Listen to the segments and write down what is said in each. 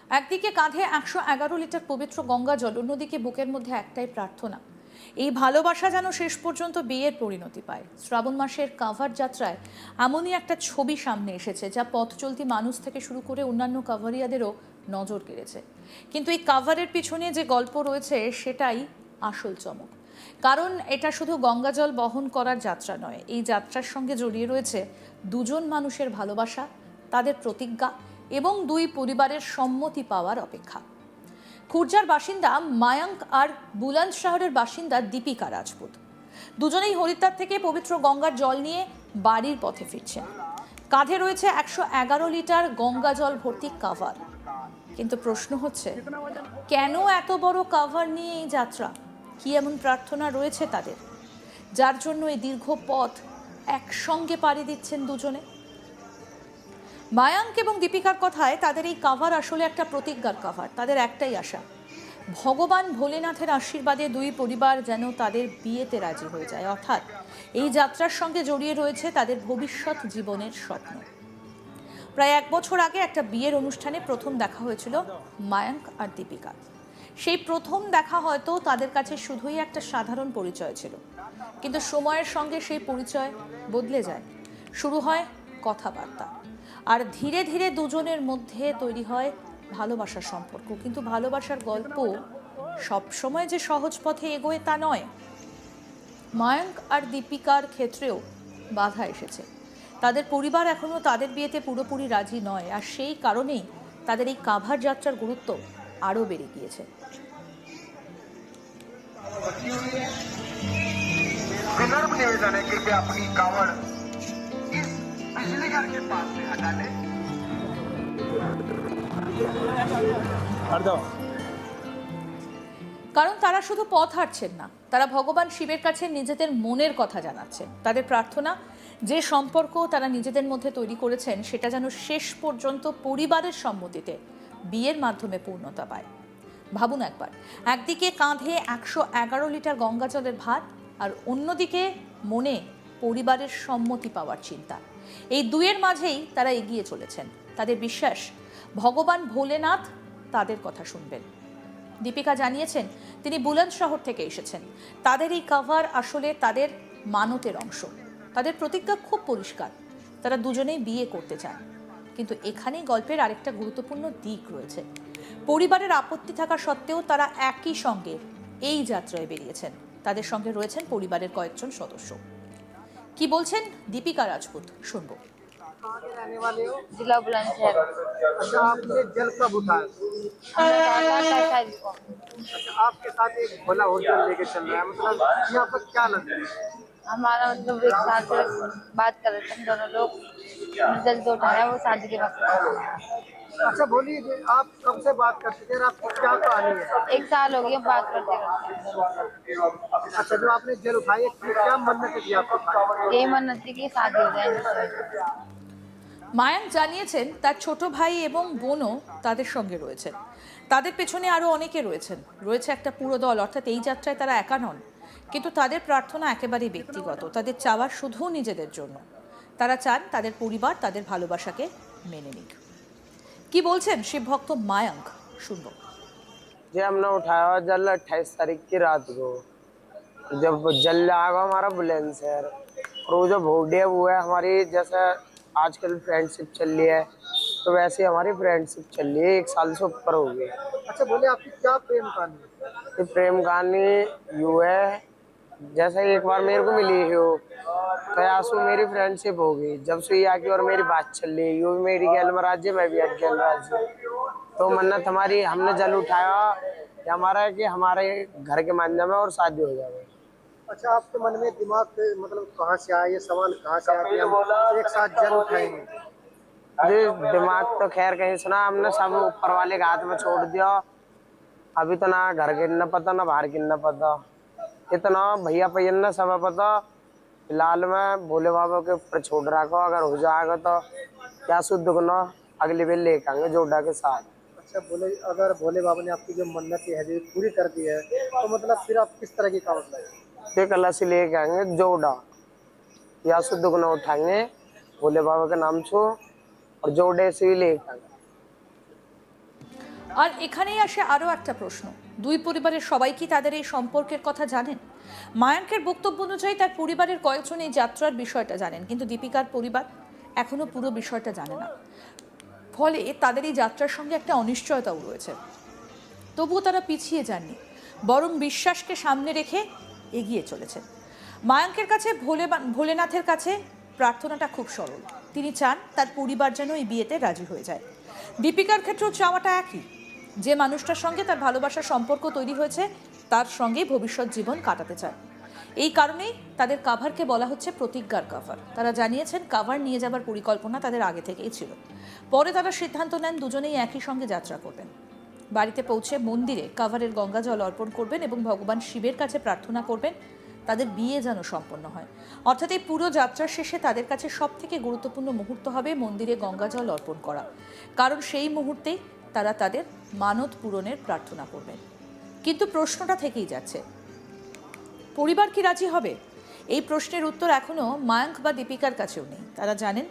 একদিকে কাঁধে 111 লিটার পবিত্র গঙ্গা জল, অন্যদিকে বুকের মধ্যে একটাই প্রার্থনা, এই ভালোবাসা যেন শেষ পর্যন্ত বিয়ের পরিণতি পায়। শ্রাবণ মাসের কাভার যাত্রায় এমনই একটা ছবি সামনে এসেছে যা পথ চলতি মানুষ থেকে শুরু করে অন্যান্য কাভারিয়াদেরও নজর কেড়েছে। কিন্তু এই কাভারের পিছনে যে গল্প রয়েছে সেটাই আসল চমক। কারণ এটা শুধু গঙ্গাজল বহন করার যাত্রা নয়, এই যাত্রার সঙ্গে জড়িয়ে রয়েছে দুজন মানুষের ভালোবাসা, তাদের প্রতিজ্ঞা এবং দুই পরিবারের সম্মতি পাওয়ার অপেক্ষা। খুরজার বাসিন্দা মায়াঙ্ক আর বুলন্দশহরের বাসিন্দা দীপিকা রাজপুত দুজনেই হরিদ্বার থেকে পবিত্র গঙ্গার জল নিয়ে বাড়ির পথে ফিরছেন। কাঁধে রয়েছে 111 লিটার গঙ্গা জল ভর্তি কাভার। কিন্তু প্রশ্ন হচ্ছে, কেন এত বড় কাভার নিয়ে এই যাত্রা? কি এমন প্রার্থনা রয়েছে তাদের, যার জন্য এই দীর্ঘ পথ একসঙ্গে পাড়ি দিচ্ছেন দুজনে? মায়াঙ্ক এবং দীপিকার কথায় তাদের এই কাভার আসলে একটা প্রতিজ্ঞার কাভার। তাদের একটাই আশা, ভগবান ভোলেনাথের আশীর্বাদে দুই পরিবার যেন তাদের বিয়েতে রাজি হয়ে যায়। অর্থাৎ এই যাত্রার সঙ্গে জড়িয়ে রয়েছে তাদের ভবিষ্যৎ জীবনের স্বপ্ন। প্রায় 1 বছর আগে একটা বিয়ের অনুষ্ঠানে প্রথম দেখা হয়েছিল মায়াঙ্ক আর দীপিকার। সেই প্রথম দেখা হয়তো তাদের কাছে শুধুই একটা সাধারণ পরিচয় ছিল, কিন্তু সময়ের সঙ্গে সেই পরিচয় বদলে যায়। শুরু হয় কথাবার্তা, আর ধীরে ধীরে দুজনের মধ্যে তৈরি হয় ভালোবাসার সম্পর্ক। কিন্তু ভালোবাসার গল্প সবসময় যে সহজ পথে এগোয় তা নয়। মায়াঙ্ক আর দীপিকার ক্ষেত্রেও বাধা এসেছে। তাদের পরিবার এখনও তাদের বিয়েতে পুরোপুরি রাজি নয়, আর সেই কারণেই তাদের এই কাভার যাত্রার গুরুত্ব আরও বেড়ে গিয়েছে। विनम्र निवेदन है कि अपनी कावड़ इस बिजली घर के पास से हटा लें। কারণ তারা শুধু পথ হাঁটছেন না, তারা ভগবান শিবের কাছে নিজেদের মনের কথা জানাচ্ছেন। তাদের প্রার্থনা, যে সম্পর্ক তারা নিজেদের মধ্যে তৈরি করেছেন সেটা যেন শেষ পর্যন্ত পরিবারের সম্মতিতে বিয়ের মাধ্যমে পূর্ণতা পায়। ভাবুন একবার, একদিকে কাঁধে 111 লিটার গঙ্গা জলের ভার, আর অন্যদিকে মনে পরিবারের সম্মতি পাওয়ার চিন্তা। এই দুয়ের মাঝেই তারা এগিয়ে চলেছেন। তাদের বিশ্বাস, ভগবান ভোলেনাথ তাদের কথা শুনবেন। দীপিকা জানিয়েছেন তিনি বুলন্দশহর থেকে এসেছেন। তাদের এই কাভার আসলে তাদের মানতের অংশ। তাদের প্রতিজ্ঞা খুব পরিষ্কার, তারা দুজনেই বিয়ে করতে চান। কিন্তু এখানেই গল্পের আরেকটা গুরুত্বপূর্ণ দিক রয়েছে। পরিবারের আপত্তি থাকা সত্ত্বেও তারা একই সঙ্গে এই যাত্রায় বেরিয়েছেন। তাদের সঙ্গে রয়েছেন পরিবারের কয়েকজন সদস্য। কি বলছেন দীপিকা রাজপুত, শুনবো। कहाँ के रहने वाले हो? जिला बुलंदशहर। अच्छा, आपने जल कब उठाया? हमने कहा था 28 तारीख को। अच्छा, आपके साथ एक भोला होटल लेके चल रहा है, मतलब यहाँ पर क्या लगता है? हमारा मतलब एक साथ से बात कर रहे थे हम दोनों लोग, जल जो उठाया वो शादी के वक्त। अच्छा बोलिए कि आप कब से बात करते थे और आपकी क्या कहानी है? 1 साल हो गया बात करते करते। अच्छा, जो आपने जल उठाई क्या मन्नत थी आपको? यही मन्नत थी कि शादी हो जाए। মায়াঙ্ক জানিয়েছেন তার ছোট ভাই এবং বোনও তাদের সঙ্গে রয়েছেন। তাদের পেছনে আরও অনেকে রয়েছেন, রয়েছে একটা পুরো দল। অর্থাৎ এই যাত্রায় তারা একা নন। কিন্তু তাদের প্রার্থনা একেবারেই ব্যক্তিগত। তাদের চাওয়া শুধু নিজেদের জন্য। তারা চান তাদের পরিবার তাদের ভালোবাসাকে মেনে নিক। কি বলছেন শিবভক্ত মায়াঙ্ক, শুনবো। जी हमने उठाया जल 28 तारीख की रात को, जब जल आएगा हमारा बुलंदशहर। और वो जो भोडिया वो है हमारी, जैसे आजकल फ्रेंडशिप चल रही है तो वैसे हमारी फ्रेंडशिप चल रही है, 1 साल से ऊपर हो गई। अच्छा बोले, आपकी क्या प्रेम कहानी है? ये प्रेम कहानी यू है, जैसे एक बार मेरे को मिली हो तो आंसू मेरी फ्रेंडशिप हो गई। जब से आके और मेरी बात चल रही है, यू भी मेरी गैलमराज है, मैं भी गैलमराज हूँ। तो मन्नत हमारी, हमने जल उठाया ये हमारा है कि हमारे घर के माध्यम में और शादी हो जाए। अच्छा, आपके मन में दिमाग पे मतलब कहाँ से आया ये सवाल, कहाँ से आया कि हम एक साथ जल उठाएंगे? जी दिमाग तो खैर कहीं सुना, हमने सब ऊपर वाले के हाथ में छोड़ दिया। अभी तो ना घर के न पता ना बाहर की न पता, इतना भैया पैन न सब पता। फिलहाल मैं भोले बाबा के ऊपर छोड़ रखा, अगर हो जाएगा तो क्या शुद्ध गुना अगले बेल लेके आएंगे जोड़ा के साथ। अच्छा बोले, अगर भोले बाबा ने आपकी जो मन्नत है जो पूरी कर दी है तो मतलब फिर आप किस तरह की कावड़ लाएंगे? ये कलश लेके आएंगे जोड़ा, या शुद्ध गुना उठाएंगे भोले बाबा के नाम से और जोड़े से ही लेके आएंगे। আর এখানেই আসে আরও একটা প্রশ্ন, দুই পরিবারের সবাই কি তাদের এই সম্পর্কের কথা জানেন? মায়াঙ্কের বক্তব্য অনুযায়ী তার পরিবারের কয়েকজন এই যাত্রার বিষয়টা জানেন, কিন্তু দীপিকার পরিবার এখনও পুরো বিষয়টা জানে না। ফলে তাদের এই যাত্রার সঙ্গে একটা অনিশ্চয়তাও রয়েছে। তবুও তারা পিছিয়ে যাননি, বরং বিশ্বাসকে সামনে রেখে এগিয়ে চলেছেন। মায়াঙ্কের কাছে ভোলেনাথের কাছে প্রার্থনাটা খুব সরল। তিনি চান তার পরিবার যেন এই বিয়েতে রাজি হয়ে যায়। দীপিকার ক্ষেত্রেও চাওয়াটা একই, যে মানুষটার সঙ্গে তার ভালোবাসার সম্পর্ক তৈরি হয়েছে তার সঙ্গে ভবিষ্যৎ জীবন কাটাতে চান। এই কারণেই তাদের কাভারকে বলা হচ্ছে প্রতিজ্ঞার কাভার। তারা জানিয়েছেন কাভার নিয়ে যাবার পরিকল্পনা তাদের আগে থেকেই ছিল। পরে তারা সিদ্ধান্ত নেন দুজনেই একই সঙ্গে যাত্রা করবেন। বাড়িতে পৌঁছে মন্দিরে কাভারের গঙ্গা জল অর্পণ করবেন এবং ভগবান শিবের কাছে প্রার্থনা করবেন তাদের বিয়ে যেন সম্পন্ন হয়। অর্থাৎ এই পুরো যাত্রার শেষে তাদের কাছে সবথেকে গুরুত্বপূর্ণ মুহূর্ত হবে মন্দিরে গঙ্গা জল অর্পণ করা, কারণ সেই মুহূর্তেই তারা তাদের মানত পূরণের প্রার্থনা করবেন। কিন্তু প্রশ্নটা থেকেই যাচ্ছে, পরিবার কি রাজি হবে? এই প্রশ্নের উত্তর এখনও মায়াঙ্ক বা দীপিকার কাছেও নেই। তারা জানেন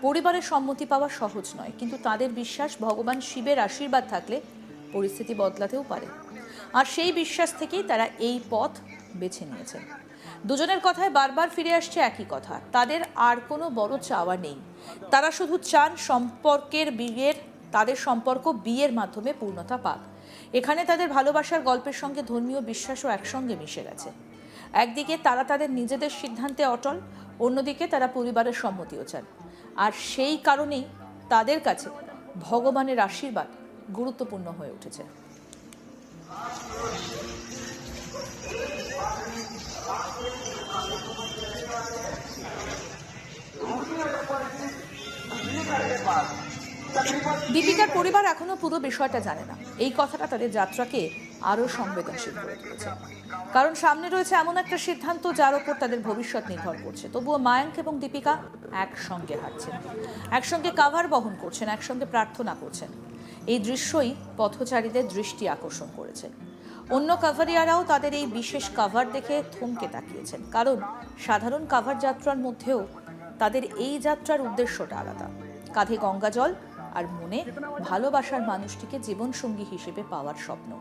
পরিবারের সম্মতি পাওয়া সহজ নয়, কিন্তু তাদের বিশ্বাস ভগবান শিবের আশীর্বাদ থাকলে পরিস্থিতি বদলাতেও পারে। আর সেই বিশ্বাস থেকেই তারা এই পথ বেছে নিয়েছেন। দুজনের কথায় বারবার ফিরে আসছে একই কথা, তাদের আর কোনো বড় চাওয়া নেই। তারা শুধু চান তাদের সম্পর্ক বিয়ের মাধ্যমে পূর্ণতা পাক। এখানে তাদের ভালোবাসার গল্পের সঙ্গে ধর্মীয় বিশ্বাসও একসঙ্গে মিশে গেছে। একদিকে তারা তাদের নিজেদের সিদ্ধান্তে অটল, অন্যদিকে তারা পরিবারের সম্মতিও চান। আর সেই কারণেই তাদের কাছে ভগবানের আশীর্বাদ গুরুত্বপূর্ণ হয়ে উঠেছে। দীপিকার পরিবার এখনো পুরো বিষয়টা জানে না। এই কথাটা তাদের যাত্রাকে আরো সংবেদনশীল করে তুলেছে, কারণ সামনে রয়েছে এমন একটা সিদ্ধান্ত যার ওপর তাদের ভবিষ্যৎ নির্ভর করছে। তবুও মায়াঙ্ক এবং দীপিকা একসঙ্গে হাঁটছেন, একসঙ্গে কাভার বহন করছেন, একসঙ্গে প্রার্থনা করছেন। এই দৃশ্যই পথচারীদের দৃষ্টি আকর্ষণ করেছে। অন্য কাভারিয়ারাও তাদের এই বিশেষ কাভার দেখে থমকে তাকিয়েছেন, কারণ সাধারণ কাভার যাত্রার মধ্যেও তাদের এই যাত্রার উদ্দেশ্যটা আলাদা। কাঁধে গঙ্গা জল আর মনে ভালোবাসার মানুষটিকে জীবনসঙ্গী হিসেবে পাওয়ার স্বপ্ন।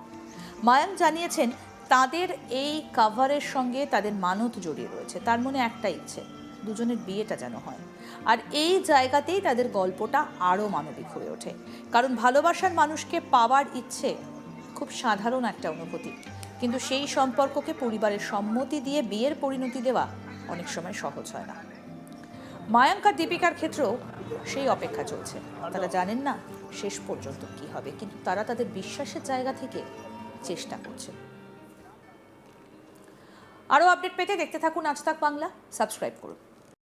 মায়াঙ্ক জানিয়েছেন তাদের এই কাভারের সঙ্গে তাদের মানত জড়িয়ে রয়েছে। তার মনে একটা ইচ্ছে, দুজনের বিয়েটা যেন হয়। আর এই জায়গাতেই তাদের গল্পটা আরও মানবিক হয়ে ওঠে, কারণ ভালোবাসার মানুষকে পাওয়ার ইচ্ছে খুব সাধারণ একটা অনুভূতি, কিন্তু সেই সম্পর্ককে পরিবারের সম্মতি দিয়ে বিয়ের পরিণতি দেওয়া অনেক সময় সহজ হয় না। মায়াঙ্ক আর দীপিকার ক্ষেত্রেও সেই অপেক্ষা চলছে। তারা জানেন না শেষ পর্যন্ত কি হবে, কিন্তু তারা তাদের বিশ্বাসের জায়গা থেকে চেষ্টা করছে। আরও আপডেট পেতে দেখতে থাকুন আজ তাক বাংলা, সাবস্ক্রাইব করুন।